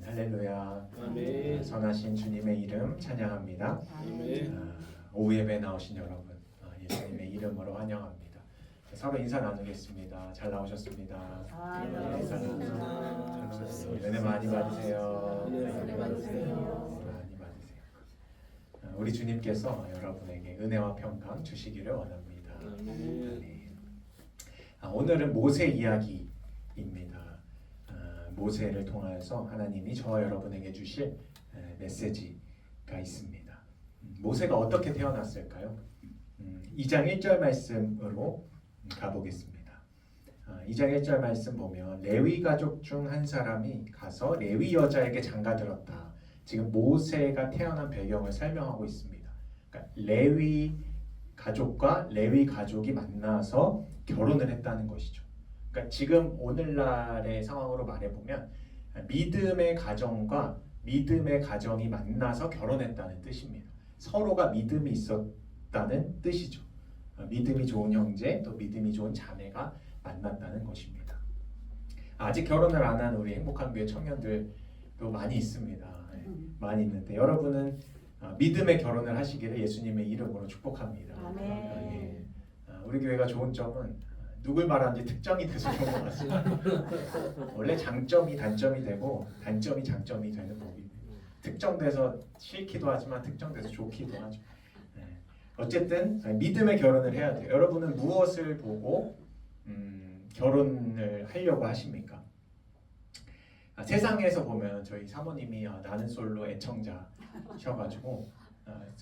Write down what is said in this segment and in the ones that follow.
할렐루야. 아멘. 선하신 주님의 이름 찬양합니다. 아멘. 오후 예배 나오신 여러분, 예수님의 이름으로 환영합니다. 서로 인사 나누겠습니다. 잘 나오셨습니다. 네, 잘 나오셨습니다. 은혜 많이 받으세요. 은혜 많이 받으세요. 많이 받으세요. 우리 주님께서 여러분에게 은혜와 평강 주시기를 원합니다. 아멘. 오늘은 모세 이야기입니다. 모세를 통해서 하나님이 저와 여러분에게 주실 메시지가 있습니다. 모세가 어떻게 태어났을까요? 2장 1절 말씀으로 가보겠습니다. 2장 1절 말씀 보면 레위 가족 중 한 사람이 가서 레위 여자에게 장가들었다. 지금 모세가 태어난 배경을 설명하고 있습니다. 그러니까 레위 가족과 레위 가족이 만나서 결혼을 했다는 것이죠. 그러니까 지금 오늘날의 상황으로 말해보면 믿음의 가정과 믿음의 가정이 만나서 결혼했다는 뜻입니다. 서로가 믿음이 있었다는 뜻이죠. 믿음이 좋은 형제 또 믿음이 좋은 자매가 만났다는 것입니다. 아직 결혼을 안 한 우리 행복한 교회 청년들도 많이 있습니다. 많이 있는데 여러분은 믿음의 결혼을 하시기를 예수님의 이름으로 축복합니다. 아멘. 우리 교회가 좋은 점은 누굴 말하는지 특정이 돼서 좋은 것 같습니다. 원래 장점이 단점이 되고 단점이 장점이 되는 법입니다. 특정돼서 싫기도 하지만 특정돼서 좋기도 하죠. 어쨌든 믿음의 결혼을 해야 돼요. 여러분은 무엇을 보고 결혼을 하려고 하십니까? 세상에서 보면 저희 사모님이 나는 솔로 애청자셔가지고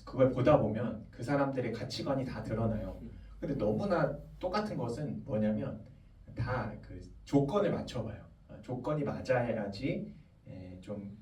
그걸 보다 보면 그 사람들의 가치관이 다 드러나요. 근데 너무나 똑같은 것은 뭐냐면 다 그 조건을 맞춰봐요. 조건이 맞아야지 좀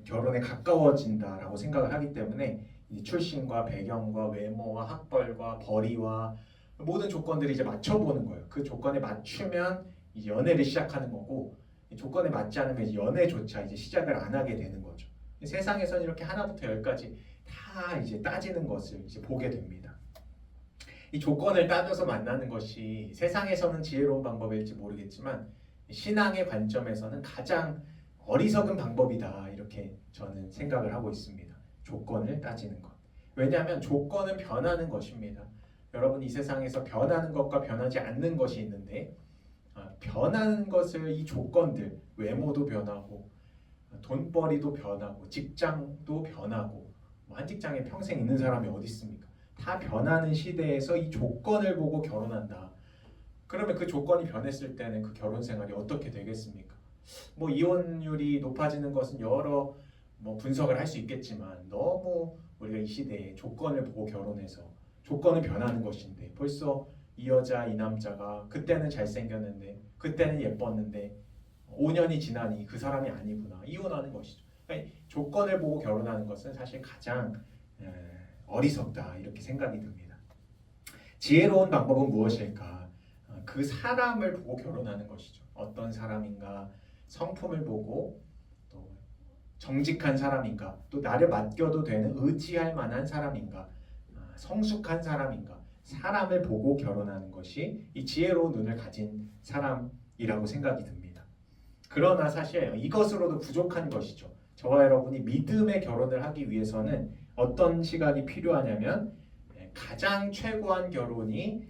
결혼에 가까워진다라고 생각을 하기 때문에 출신과 배경과 외모와 학벌과 벌이와 모든 조건들이 이제 맞춰보는 거예요. 그 조건에 맞추면 이제 연애를 시작하는 거고 조건에 맞지 않으면 이제 연애조차 이제 시작을 안 하게 되는 거죠. 세상에서는 이렇게 하나부터 열까지 다 이제 따지는 것을 이제 보게 됩니다. 이 조건을 따져서 만나는 것이 세상에서는 지혜로운 방법일지 모르겠지만 신앙의 관점에서는 가장 어리석은 방법이다 이렇게 저는 생각을 하고 있습니다. 조건을 따지는 것. 왜냐하면 조건은 변하는 것입니다. 여러분 이 세상에서 변하는 것과 변하지 않는 것이 있는데 변하는 것을 이 조건들 외모도 변하고 돈벌이도 변하고 직장도 변하고 한 직장에 평생 있는 사람이 어디 있습니까? 다 변하는 시대에서 이 조건을 보고 결혼한다. 그러면 그 조건이 변했을 때는 그 결혼 생활이 어떻게 되겠습니까? 뭐 이혼율이 높아지는 것은 여러 분석을 할 수 있겠지만 너무 우리가 이 시대에 조건을 보고 결혼해서 조건은 변하는 것인데 벌써 이 여자 이 남자가 그때는 잘생겼는데 그때는 예뻤는데 5년이 지나니 그 사람이 아니구나 이혼하는 것이죠. 그러니까 조건을 보고 결혼하는 것은 사실 가장 어리석다 이렇게 생각이 듭니다. 지혜로운 방법은 무엇일까? 그 사람을 보고 결혼하는 것이죠. 어떤 사람인가, 성품을 보고 또 정직한 사람인가, 또 나를 맡겨도 되는 의지할 만한 사람인가, 성숙한 사람인가, 사람을 보고 결혼하는 것이 이 지혜로운 눈을 가진 사람이라고 생각이 듭니다. 그러나 사실 이것으로도 부족한 것이죠. 저와 여러분이 믿음의 결혼을 하기 위해서는 어떤 시각이 필요하냐면 가장 최고한 결혼이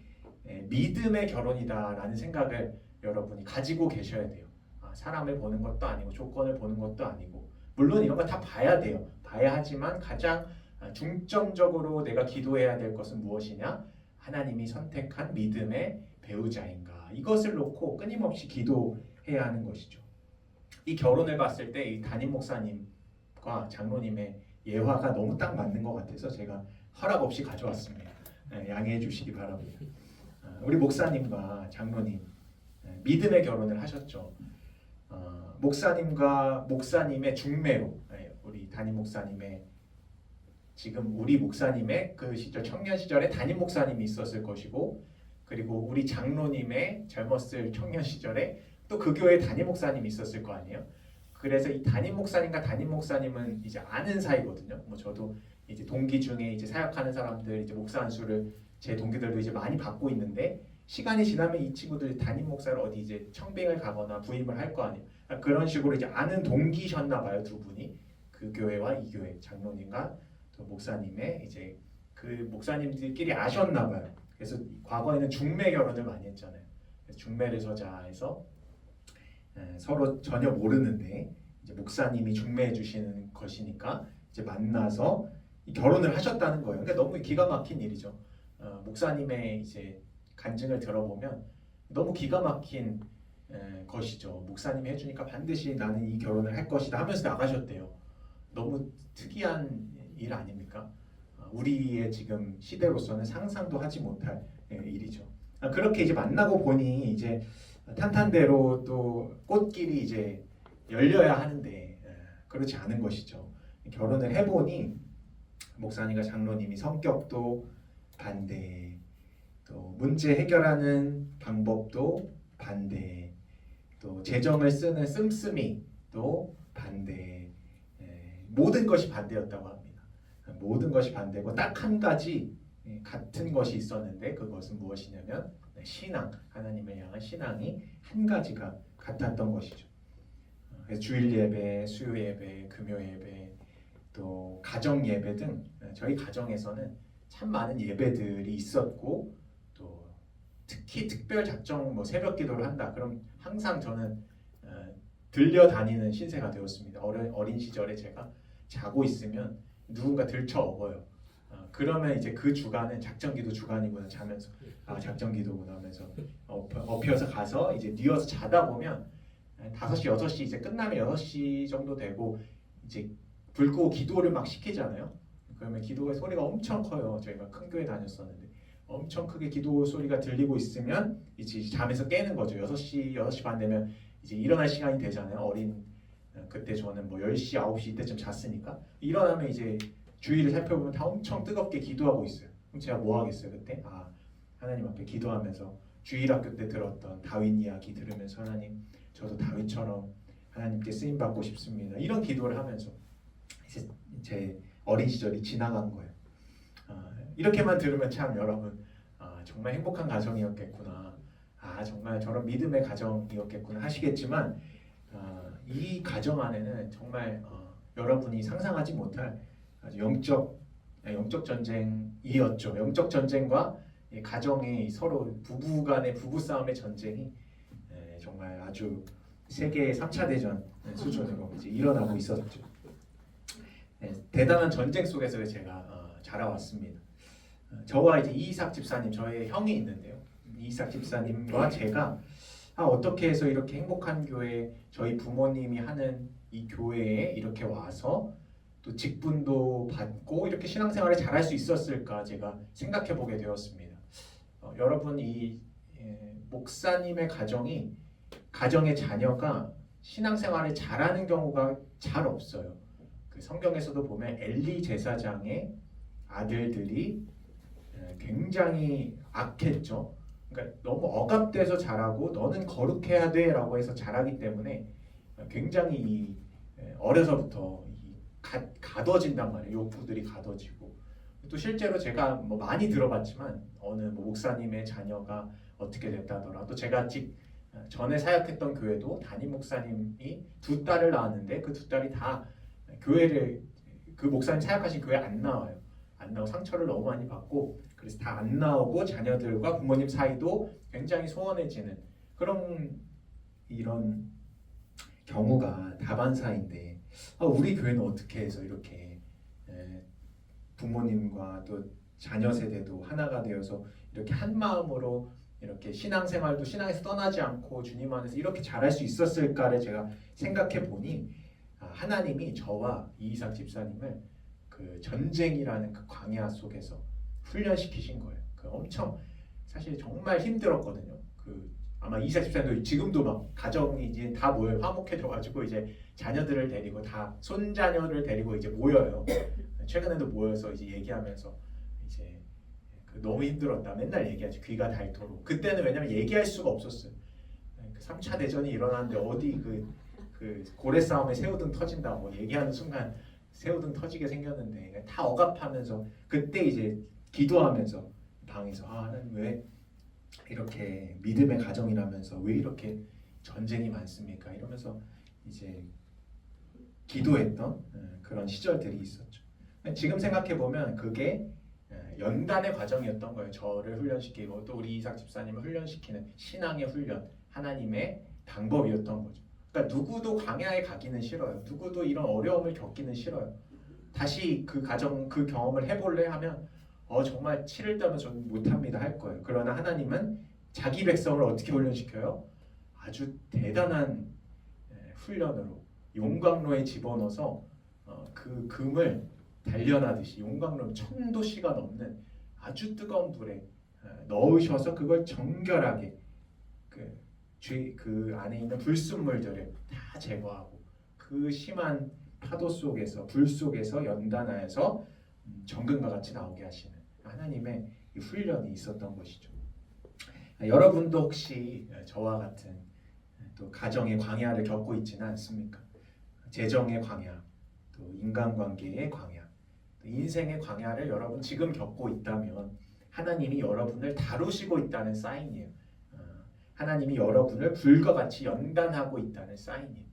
믿음의 결혼이다라는 생각을 여러분이 가지고 계셔야 돼요. 사람을 보는 것도 아니고 조건을 보는 것도 아니고 물론 이런 거 다 봐야 돼요. 봐야 하지만 가장 중점적으로 내가 기도해야 될 것은 무엇이냐? 하나님이 선택한 믿음의 배우자인가? 이것을 놓고 끊임없이 기도해야 하는 것이죠. 이 결혼을 봤을 때 이 담임 목사님과 장로님의 예화가 너무 딱 맞는 것 같아서 제가 허락 없이 가져왔습니다. 양해해 주시기 바랍니다. 우리 목사님과 장로님 믿음의 결혼을 하셨죠. 목사님과 목사님의 중매로 우리 담임 목사님의 지금 우리 목사님의 그 시절 청년 시절에 담임 목사님이 있었을 것이고 그리고 우리 장로님의 젊었을 청년 시절에 또 그 교회 담임 목사님이 있었을 거 아니에요. 그래서 이 담임 목사님과 담임 목사님은 이제 아는 사이거든요. 저도 이제 동기 중에 이제 사역하는 사람들 이제 목사 안수를 제 동기들도 이제 많이 받고 있는데 시간이 지나면 이 친구들 담임 목사를 어디 이제 청빙을 가거나 부임을 할 거 아니에요. 그런 식으로 이제 아는 동기셨나 봐요, 두 분이. 그 교회와 이 교회 장로님과 또 목사님의 이제 그 목사님들끼리 아셨나 봐요. 그래서 과거에는 중매 결혼을 많이 했잖아요. 중매를 서자해서 서로 전혀 모르는데 이제 목사님이 중매해 주시는 것이니까 이제 만나서 결혼을 하셨다는 거예요. 그러니까 너무 기가 막힌 일이죠. 목사님의 이제 간증을 들어보면 너무 기가 막힌 것이죠. 목사님이 해주니까 반드시 나는 이 결혼을 할 것이다 하면서 나가셨대요. 너무 특이한 일 아닙니까? 우리의 지금 시대로서는 상상도 하지 못할 일이죠. 그렇게 이제 만나고 보니 이제 탄탄대로 또 꽃길이 이제 열려야 하는데 그렇지 않은 것이죠. 결혼을 해보니 목사님과 장로님이 성격도 반대, 또 문제 해결하는 방법도 반대, 또 재정을 쓰는 씀씀이도 반대, 모든 것이 반대였다고 합니다. 모든 것이 반대고 딱 한 가지 같은 것이 있었는데 그것은 무엇이냐면 신앙, 하나님을 향한 신앙이 한 가지가 같았던 것이죠. 그래서 주일 예배, 수요 예배, 금요 예배, 또 가정 예배 등 저희 가정에서는 참 많은 예배들이 있었고 또 특히 특별 작정 뭐 새벽 기도를 한다. 그럼 항상 저는 들려다니는 신세가 되었습니다. 어린 시절에 제가 자고 있으면 누군가 들쳐 업어요. 그러면 이제 그 주간은 작정기도 주간이구나 자면서 작정기도구나 하면서 업혀서 가서 이제 뉘어서 자다 보면 5시 6시 이제 끝나면 6시 정도 되고 이제 불 끄고 기도를 막 시키잖아요. 그러면 기도의 소리가 엄청 커요. 저희가 큰 교회 다녔었는데 엄청 크게 기도 소리가 들리고 있으면 이제 잠에서 깨는 거죠. 6시 반 되면 이제 일어날 시간이 되잖아요. 그때 저는 뭐 10시 9시 이때쯤 잤으니까 일어나면 이제 주위를 살펴보면 다 엄청 뜨겁게 기도하고 있어요. 그럼 제가 뭐 하겠어요 그때? 하나님 앞에 기도하면서 주일학교 때 들었던 다윗 이야기 들으면서 하나님 저도 다윗처럼 하나님께 쓰임 받고 싶습니다. 이런 기도를 하면서 이제 제 어린 시절이 지나간 거예요. 이렇게만 들으면 참 여러분 정말 행복한 가정이었겠구나. 정말 저런 믿음의 가정이었겠구나 하시겠지만 이 가정 안에는 정말 여러분이 상상하지 못할 아주 영적 전쟁이었죠. 영적 전쟁과 가정의 서로 부부간의 부부싸움의 전쟁이 정말 아주 세계 3차 대전 수준으로 이제 일어나고 있었죠. 대단한 전쟁 속에서 제가 자라왔습니다. 저와 이제 이이삭 집사님, 저의 형이 있는데요. 이이삭 집사님과 제가 어떻게 해서 이렇게 행복한 교회, 저희 부모님이 하는 이 교회에 이렇게 와서 또 직분도 받고 이렇게 신앙생활을 잘할 수 있었을까 제가 생각해 보게 되었습니다. 여러분 이 목사님의 가정의 자녀가 신앙생활을 잘하는 경우가 잘 없어요. 그 성경에서도 보면 엘리 제사장의 아들들이 굉장히 악했죠. 그러니까 너무 억압돼서 자라고 너는 거룩해야 돼라고 해서 자라기 때문에 굉장히 어려서부터 가둬진단 말이에요. 욕구들이 가둬지고 또 실제로 제가 뭐 많이 들어봤지만 어느 목사님의 자녀가 어떻게 됐다더라. 또 제가 전에 사역했던 교회도 담임 목사님이 2딸을 낳았는데 그 2딸이 다 교회를 그 목사님 사역하신 교회 안 나와요. 안 나오고 상처를 너무 많이 받고 그래서 다 안 나오고 자녀들과 부모님 사이도 굉장히 소원해지는 이런 경우가 다반사인데 우리 교회는 어떻게 해서 이렇게 부모님과 또 자녀 세대도 하나가 되어서 이렇게 한 마음으로 이렇게 신앙생활도 신앙에서 떠나지 않고 주님 안에서 이렇게 잘할 수 있었을까를 제가 생각해 보니 하나님이 저와 이이삭 집사님을 그 전쟁이라는 그 광야 속에서 훈련시키신 거예요. 그 엄청 사실 정말 힘들었거든요. 아마 이이삭 집사님도 지금도 막 가정이 이제 다 모여요. 화목해져가지고 이제 자녀들을 데리고 다 손자녀를 데리고 이제 모여요. 최근에도 모여서 이제 얘기하면서 이제 너무 힘들었다. 맨날 얘기하지 귀가 닳도록. 그때는 왜냐면 얘기할 수가 없었어요. 3차 대전이 일어났는데 어디 그 고래 싸움에 새우등 터진다고 얘기하는 순간 새우등 터지게 생겼는데 다 억압하면서 그때 이제 기도하면서 방에서 하나님 왜 이렇게 믿음의 가정이라면서 왜 이렇게 전쟁이 많습니까? 이러면서 이제 기도했던 그런 시절들이 있었죠. 지금 생각해 보면 그게 연단의 과정이었던 거예요. 저를 훈련시키고 또 우리 이삭 집사님을 훈련시키는 신앙의 훈련, 하나님의 방법이었던 거죠. 그러니까 누구도 광야에 가기는 싫어요. 누구도 이런 어려움을 겪기는 싫어요. 다시 그 가정, 그 경험을 해볼래 하면 정말 치를 때면 저는 못합니다 할 거예요. 그러나 하나님은 자기 백성을 어떻게 훈련시켜요? 아주 대단한 훈련으로 용광로에 집어넣어서 그 금을 단련하듯이 용광로 1000도씨가 넘는 아주 뜨거운 불에 넣으셔서 그걸 정결하게 그 안에 있는 불순물들을 다 제거하고 그 심한 파도 속에서 불 속에서 연단하여서 정금과 같이 나오게 하시는 하나님의 이 훈련이 있었던 것이죠. 여러분도 혹시 저와 같은 또 가정의 광야를 겪고 있지는 않습니까? 재정의 광야, 또 인간관계의 광야, 또 인생의 광야를 여러분 지금 겪고 있다면 하나님이 여러분을 다루시고 있다는 사인이에요. 하나님이 여러분을 불과 같이 연단하고 있다는 사인이에요.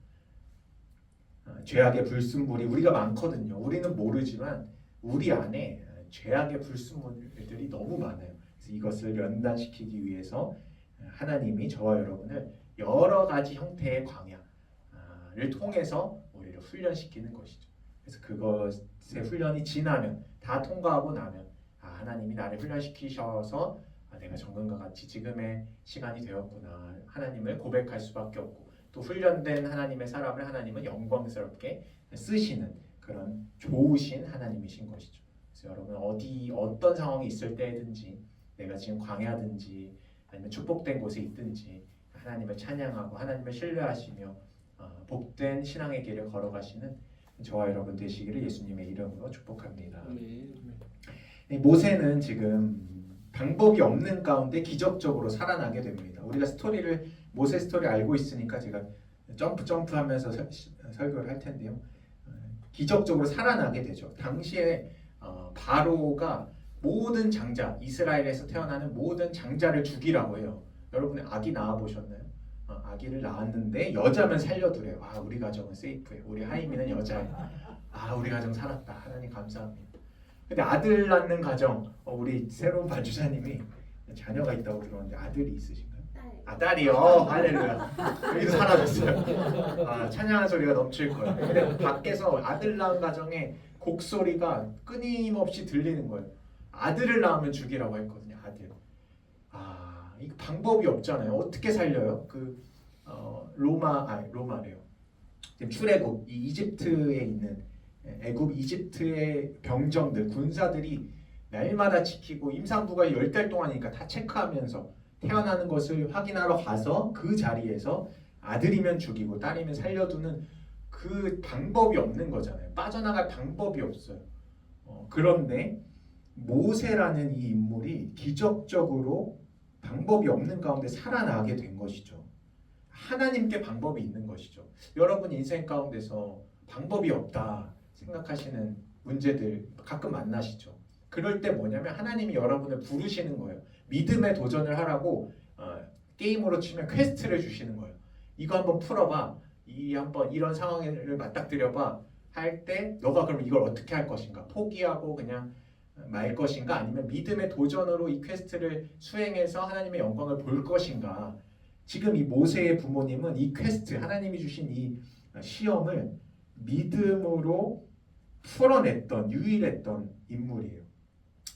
죄악의 불순물이 우리가 많거든요. 우리는 모르지만 우리 안에 죄악의 불순물들이 너무 많아요. 그래서 이것을 연단시키기 위해서 하나님이 저와 여러분을 여러 가지 형태의 광야를 통해서 우리를 훈련시키는 것이죠. 그래서 그것의 훈련이 지나면 다 통과하고 나면 하나님이 나를 훈련시키셔서 내가 정금과 같이 지금의 시간이 되었구나 하나님을 고백할 수밖에 없고 또 훈련된 하나님의 사람을 하나님은 영광스럽게 쓰시는 그런 좋으신 하나님이신 것이죠. 그래서 여러분 어떤 상황이 있을 때든지 내가 지금 광야든지 아니면 축복된 곳에 있든지 하나님을 찬양하고 하나님을 신뢰하시며 복된 신앙의 길을 걸어가시는 저와 여러분 되시기를 예수님의 이름으로 축복합니다. 모세는 지금 방법이 없는 가운데 기적적으로 살아나게 됩니다. 우리가 모세 스토리 알고 있으니까 제가 점프하면서 설교를 할 텐데요. 기적적으로 살아나게 되죠. 당시에 바로가 모든 장자, 이스라엘에서 태어나는 모든 장자를 죽이라고 해요. 여러분 아기 낳아 보셨나요? 아기를 낳았는데 여자면 살려두래요. 우리 가정은 세이프예요. 우리 하이미는 여자예요. 우리 가정 살았다. 하나님 감사합니다. 근데 아들 낳는 가정, 우리 새로운 반주사님이 자녀가 있다고 들었는데 아들이 있으신가요? 딸이요. 할렐루야. 여기도 사라졌어요. 찬양하는 소리가 넘칠 거예요. 근데 밖에서 아들 낳은 가정에 곡소리가 끊임없이 들리는 거예요. 아들을 낳으면 죽이라고 했거든요. 아들. 이 방법이 없잖아요. 어떻게 살려요? 로마래요. 출애굽 이 이집트에 있는 애굽 이집트의 병정들 군사들이 날마다 지키고 임산부가 10달 동안이니까 다 체크하면서 태어나는 것을 확인하러 가서 그 자리에서 아들이면 죽이고 딸이면 살려두는 그 방법이 없는 거잖아요. 빠져나갈 방법이 없어요. 그런데 모세라는 이 인물이 기적적으로 방법이 없는 가운데 살아나게 된 것이죠. 하나님께 방법이 있는 것이죠. 여러분 인생 가운데서 방법이 없다 생각하시는 문제들 가끔 만나시죠. 그럴 때 뭐냐면 하나님이 여러분을 부르시는 거예요. 믿음의 도전을 하라고 게임으로 치면 퀘스트를 주시는 거예요. 이거 한번 풀어봐. 한번 이런 상황을 맞닥뜨려봐. 할 때 너가 그럼 이걸 어떻게 할 것인가? 포기하고 그냥 말 것인가? 아니면 믿음의 도전으로 이 퀘스트를 수행해서 하나님의 영광을 볼 것인가? 지금 이 모세의 부모님은 이 퀘스트, 하나님이 주신 이 시험을 믿음으로 풀어냈던 유일했던 인물이에요.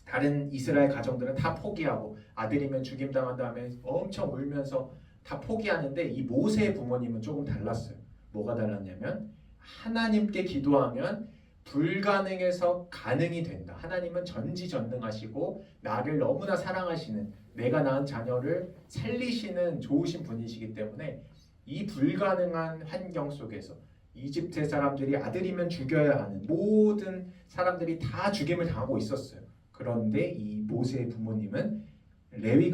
다른 이스라엘 가정들은 다 포기하고 아들이면 죽임당한 다음에 엄청 울면서 다 포기하는데 이 모세의 부모님은 조금 달랐어요. 뭐가 달랐냐면 하나님께 기도하면 불가능해서 가능이 된다. 하나님은 전지전능하시고 나를 너무나 사랑하시는 내가 낳은 자녀를 살리시는 좋으신 분이시기 때문에 이 불가능한 환경 속에서 이집트 사람들이 아들이면 죽여야 하는 모든 사람들이 다 죽임을 당하고 있었어요. 그런데 이 모세의 부모님은 레위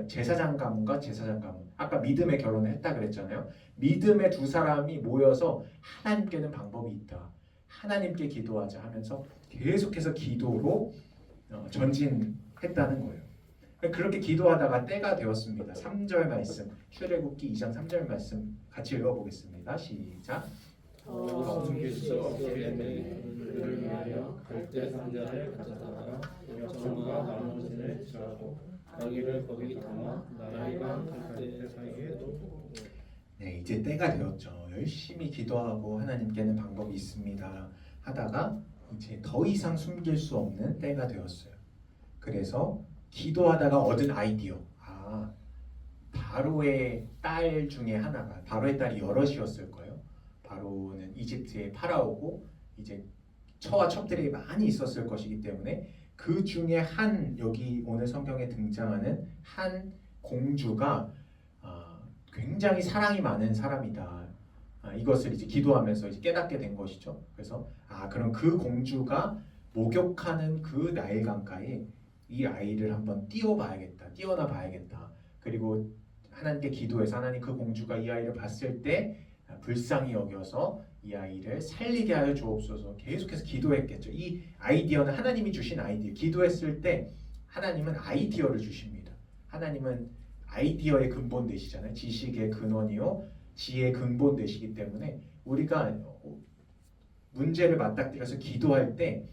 제사장 가문과 제사장 가문 아까 믿음의 결혼을 했다 그랬잖아요. 믿음의 두 사람이 모여서 하나님께는 방법이 있다. 하나님께 기도하자 하면서 계속해서 기도로 전진했다는 거예요. 그렇게 기도하다가 때가 되었습니다. 3절 말씀, 출애굽기 2장 3절 말씀 같이 읽어보겠습니다. 시작. 더 숨길 수 없게 되매 그를 위하여 갈대 상자를 가져다가 여정과 나머지를 지라고 아기를 거기 담아 나일강 갈대 사이에 놓고. 네, 이제 때가 되었죠. 열심히 기도하고 하나님께는 방법이 있습니다 하다가 이제 더 이상 숨길 수 없는 때가 되었어요. 그래서 기도하다가 얻은 아이디어, 바로의 딸 중에 하나가, 바로의 딸이 여럿이었을 거예요. 바로는 이집트의 파라오고 이제 처와 첩들이 많이 있었을 것이기 때문에 그 중에 한, 여기 오늘 성경에 등장하는 한 공주가 굉장히 사랑이 많은 사람이다. 이것을 이제 기도하면서 이제 깨닫게 된 것이죠. 그래서 그럼 그 공주가 목욕하는 그 나일 강가에 이 아이를 한번 띄워나 봐야겠다. 그리고 하나님께 기도해서 하나님, 그 공주가 이 아이를 봤을 때 불쌍히 여겨서 이 아이를 살리게 하여 주옵소서. 계속해서 기도했겠죠. 이 아이디어는 하나님이 주신 아이디어. 기도했을 때 하나님은 아이디어를 주십니다. 하나님은 아이디어의 근본 되시잖아요. 지식의 근원이요 지혜의 근본 되시기 때문에 우리가 문제를 맞닥뜨려서 기도할 때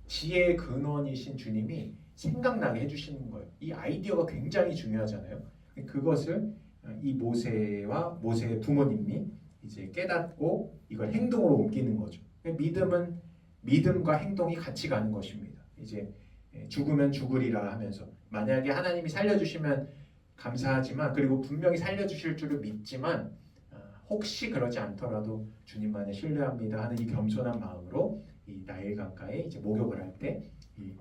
지혜의 근원이신 주님이 생각나게 해주시는 거예요. 이 아이디어가 굉장히 중요하잖아요. 그것을 이 모세와 모세의 부모님이 이제 깨닫고 이걸 행동으로 옮기는 거죠. 믿음은 믿음과 행동이 같이 가는 것입니다. 이제 죽으면 죽으리라 하면서, 만약에 하나님이 살려주시면 감사하지만, 그리고 분명히 살려주실 줄을 믿지만 혹시 그러지 않더라도 주님만을 신뢰합니다 하는 이 겸손한 마음으로 이 나일 강가에 이제 목욕을 할 때 이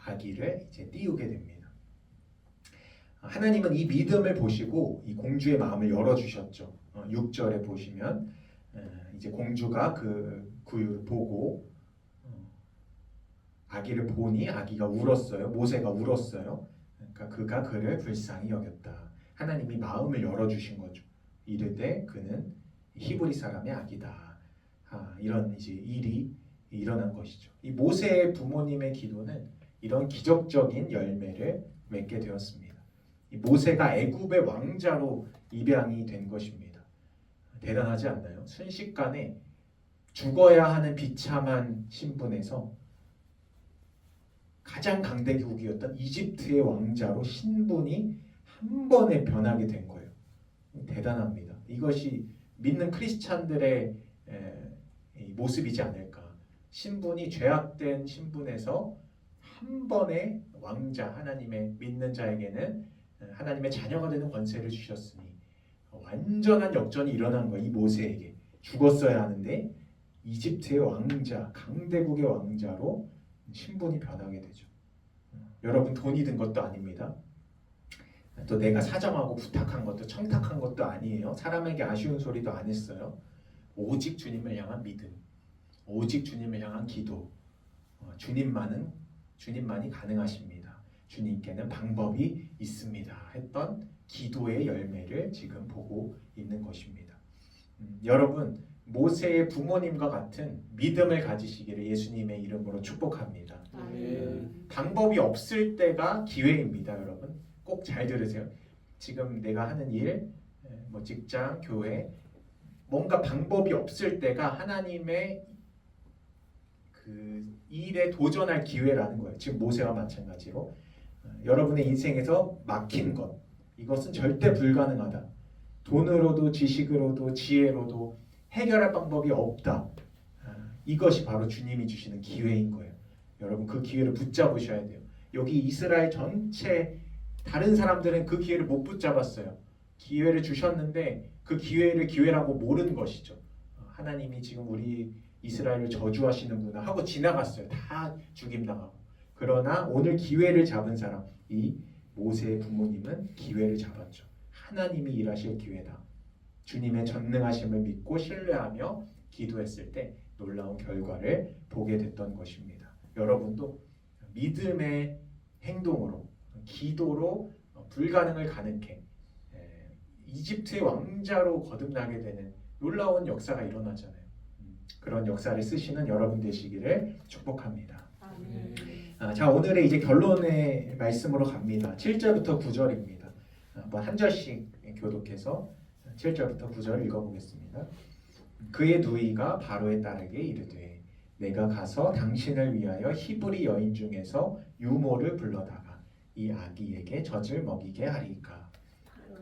아기를 이제 띄우게 됩니다. 하나님은 이 믿음을 보시고 이 공주의 마음을 열어주셨죠. 6절에 보시면 이제 공주가 그 구유를 보고 아기를 보니 아기가 울었어요. 모세가 울었어요. 그러니까 그가 그를 불쌍히 여겼다. 하나님이 마음을 열어주신 거죠. 이르되 그는 히브리 사람의 아기다. 이런 이제 일이 일어난 것이죠. 이 모세의 부모님의 기도는 이런 기적적인 열매를 맺게 되었습니다. 이 모세가 애굽의 왕자로 입양이 된 것입니다. 대단하지 않나요? 순식간에 죽어야 하는 비참한 신분에서 가장 강대국이었던 이집트의 왕자로 신분이 한 번에 변하게 된 거예요. 대단합니다. 이것이 믿는 크리스찬들의 모습이지 않을까. 신분이 죄악된 신분에서 한 번에 왕자, 하나님의 믿는 자에게는 하나님의 자녀가 되는 권세를 주셨으니 완전한 역전이 일어난 거예요. 이 모세에게 죽었어야 하는데 이집트의 왕자, 강대국의 왕자로 신분이 변하게 되죠. 여러분, 돈이 든 것도 아닙니다. 또 내가 사정하고 부탁한 것도 청탁한 것도 아니에요. 사람에게 아쉬운 소리도 안 했어요. 오직 주님을 향한 믿음, 오직 주님을 향한 기도, 주님만이 가능하십니다. 주님께는 방법이 있습니다 했던 기도의 열매를 지금 보고 있는 것입니다. 여러분, 모세의 부모님과 같은 믿음을 가지시기를 예수님의 이름으로 축복합니다. 방법이 없을 때가 기회입니다. 여러분, 꼭 잘 들으세요. 지금 내가 하는 일, 직장, 교회, 뭔가 방법이 없을 때가 하나님의 그 일에 도전할 기회라는 거예요. 지금 모세와 마찬가지로 여러분의 인생에서 막힌 것, 이것은 절대 불가능하다. 돈으로도 지식으로도 지혜로도 해결할 방법이 없다. 이것이 바로 주님이 주시는 기회인 거예요. 여러분, 그 기회를 붙잡으셔야 돼요. 여기 이스라엘 전체 다른 사람들은 그 기회를 못 붙잡았어요. 기회를 주셨는데 그 기회를 기회라고 모르는 것이죠. 하나님이 지금 우리 이스라엘을 저주하시는구나 하고 지나갔어요. 다 죽임당하고. 그러나 오늘 기회를 잡은 사람, 이 모세의 부모님은 기회를 잡았죠. 하나님이 일하실 기회다. 주님의 전능하심을 믿고 신뢰하며 기도했을 때 놀라운 결과를 보게 됐던 것입니다. 여러분도 믿음의 행동으로, 기도로 불가능을 가능케 이집트의 왕자로 거듭나게 되는 놀라운 역사가 일어나잖아요. 그런 역사를 쓰시는 여러분 되시기를 축복합니다. 아멘. 자, 오늘의 이제 결론의 말씀으로 갑니다. 7절부터 9절입니다. 한번 한 절씩 교독해서 7절부터 9절 읽어보겠습니다. 그의 누이가 바로에 따르게 이르되 내가 가서 당신을 위하여 히브리 여인 중에서 유모를 불러다가 이 아기에게 젖을 먹이게 하리까.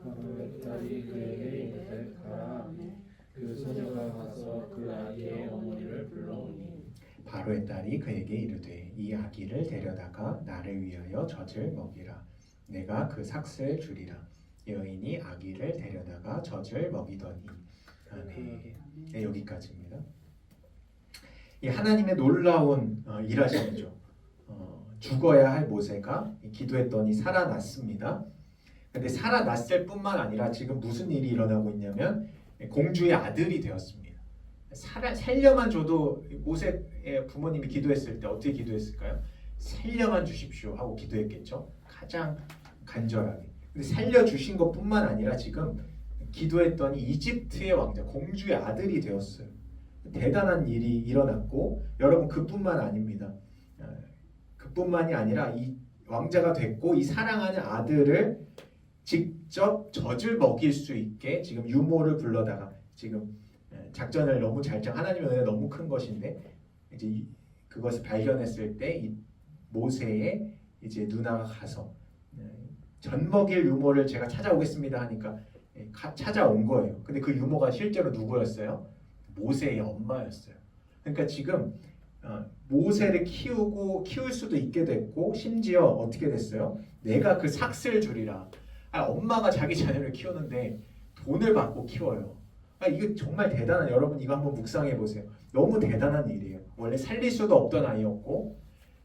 바로의 딸이 그에게 이르되 가라. 그 소녀가 가서 그 아기의 어머니를 불러오니 바로의 딸이 그에게 이르되 이 아기를 데려다가 나를 위하여 젖을 먹이라. 내가 그 삭슬 주리라. 여인이 아기를 데려다가 젖을 먹이더니. 아멘. 네, 여기까지입니다. 이 하나님의 놀라운 일하심이죠. 죽어야 할 모세가 기도했더니 살아났습니다. 근데 살아났을 뿐만 아니라 지금 무슨 일이 일어나고 있냐면 공주의 아들이 되었습니다. 살려만 줘도 모세의 부모님이 기도했을 때 어떻게 기도했을까요? 살려만 주십시오 하고 기도했겠죠. 가장 간절하게. 근데 살려주신 것뿐만 아니라 지금 기도했더니 이집트의 왕자, 공주의 아들이 되었어요. 대단한 일이 일어났고 여러분 그뿐만 아닙니다. 그뿐만이 아니라 이 왕자가 됐고 이 사랑하는 아들을 직접 젖을 먹일 수 있게 지금 유모를 불러다가 지금 작전을 너무 잘 짜. 하나님의 은혜가 너무 큰 것인데 이제 그것을 발견했을 때 이 모세의 이제 누나가 가서 젖 먹일 유모를 제가 찾아오겠습니다 하니까 찾아온 거예요. 근데 그 유모가 실제로 누구였어요? 모세의 엄마였어요. 그러니까 지금 모세를 키울 수도 있게 됐고 심지어 어떻게 됐어요? 내가 그 삭슬 주리라. 엄마가 자기 자녀를 키우는데 돈을 받고 키워요. 이거 정말 대단한, 여러분 이거 한번 묵상해 보세요. 너무 대단한 일이에요. 원래 살릴 수도 없던 아이였고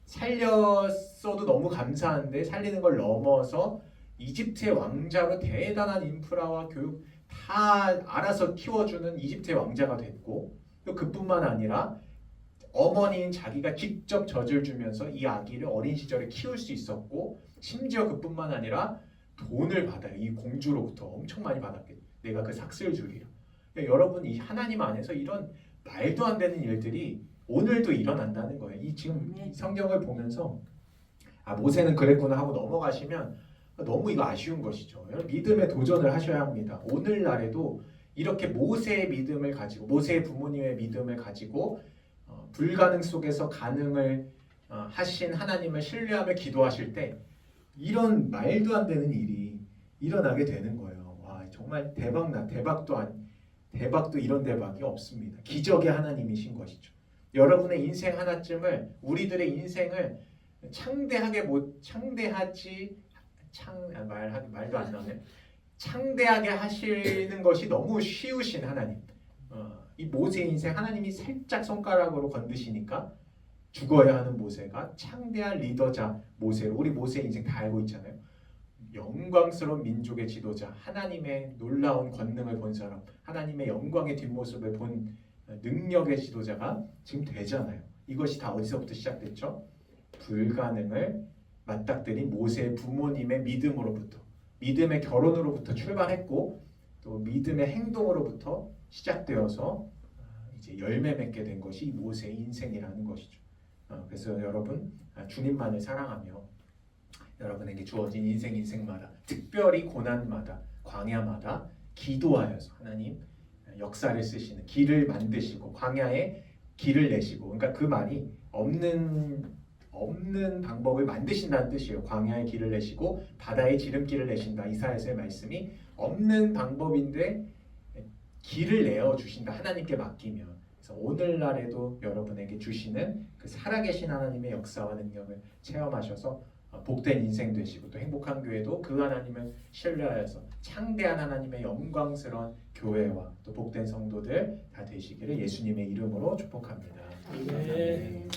살렸어도 너무 감사한데 살리는 걸 넘어서 이집트의 왕자로 대단한 인프라와 교육 다 알아서 키워주는 이집트의 왕자가 됐고 또 그뿐만 아니라 어머니인 자기가 직접 젖을 주면서 이 아기를 어린 시절에 키울 수 있었고 심지어 그뿐만 아니라 돈을 받아요. 이 공주로부터 엄청 많이 받았겠죠. 내가 그 삭슬 주리라. 여러분 이 하나님 안에서 이런 말도 안 되는 일들이 오늘도 일어난다는 거예요. 이 지금 성경을 보면서 모세는 그랬구나 하고 넘어가시면 너무 이거 아쉬운 것이죠. 믿음의 도전을 하셔야 합니다. 오늘날에도 이렇게 모세의 믿음을 가지고 모세의 부모님의 믿음을 가지고 불가능 속에서 가능을 하신 하나님을 신뢰하며 기도하실 때 이런 말도 안 되는 일이 일어나게 되는 거예요. 와 정말 대박도 이런 대박이 없습니다. 기적의 하나님이신 것이죠. 여러분의 인생 하나쯤을 우리들의 인생을 말도 안 나네. 창대하게 하시는 것이 너무 쉬우신 하나님. 이 모세의 인생 하나님이 살짝 손가락으로 건드시니까 죽어야 하는 모세가 창대한 리더자 모세로 우리 모세의 인생 다 알고 있잖아요. 영광스러운 민족의 지도자, 하나님의 놀라운 권능을 본 사람, 하나님의 영광의 뒷모습을 본 능력의 지도자가 지금 되잖아요. 이것이 다 어디서부터 시작됐죠? 불가능을 맞닥뜨린 모세의 부모님의 믿음으로부터, 믿음의 결혼으로부터 출발했고 또 믿음의 행동으로부터 시작되어서 이제 열매 맺게 된 것이 모세의 인생이라는 것이죠. 그래서 여러분 주님만을 사랑하며 여러분에게 주어진 인생마다 특별히 고난마다 광야마다 기도하여서 하나님 역사를 쓰시는 길을 만드시고 광야에 길을 내시고 그러니까 그 말이 없는 방법을 만드신다는 뜻이에요. 광야에 길을 내시고 바다에 지름길을 내신다. 이사야서의 말씀이 없는 방법인데 길을 내어 주신다. 하나님께 맡기면. 그래서 오늘날에도 여러분에게 주시는 그 살아계신 하나님의 역사와 능력을 체험하셔서 복된 인생 되시고 또 행복한 교회도 그 하나님을 신뢰하여서 창대한 하나님의 영광스러운 교회와 또 복된 성도들 다 되시기를 예수님의 이름으로 축복합니다. 아멘.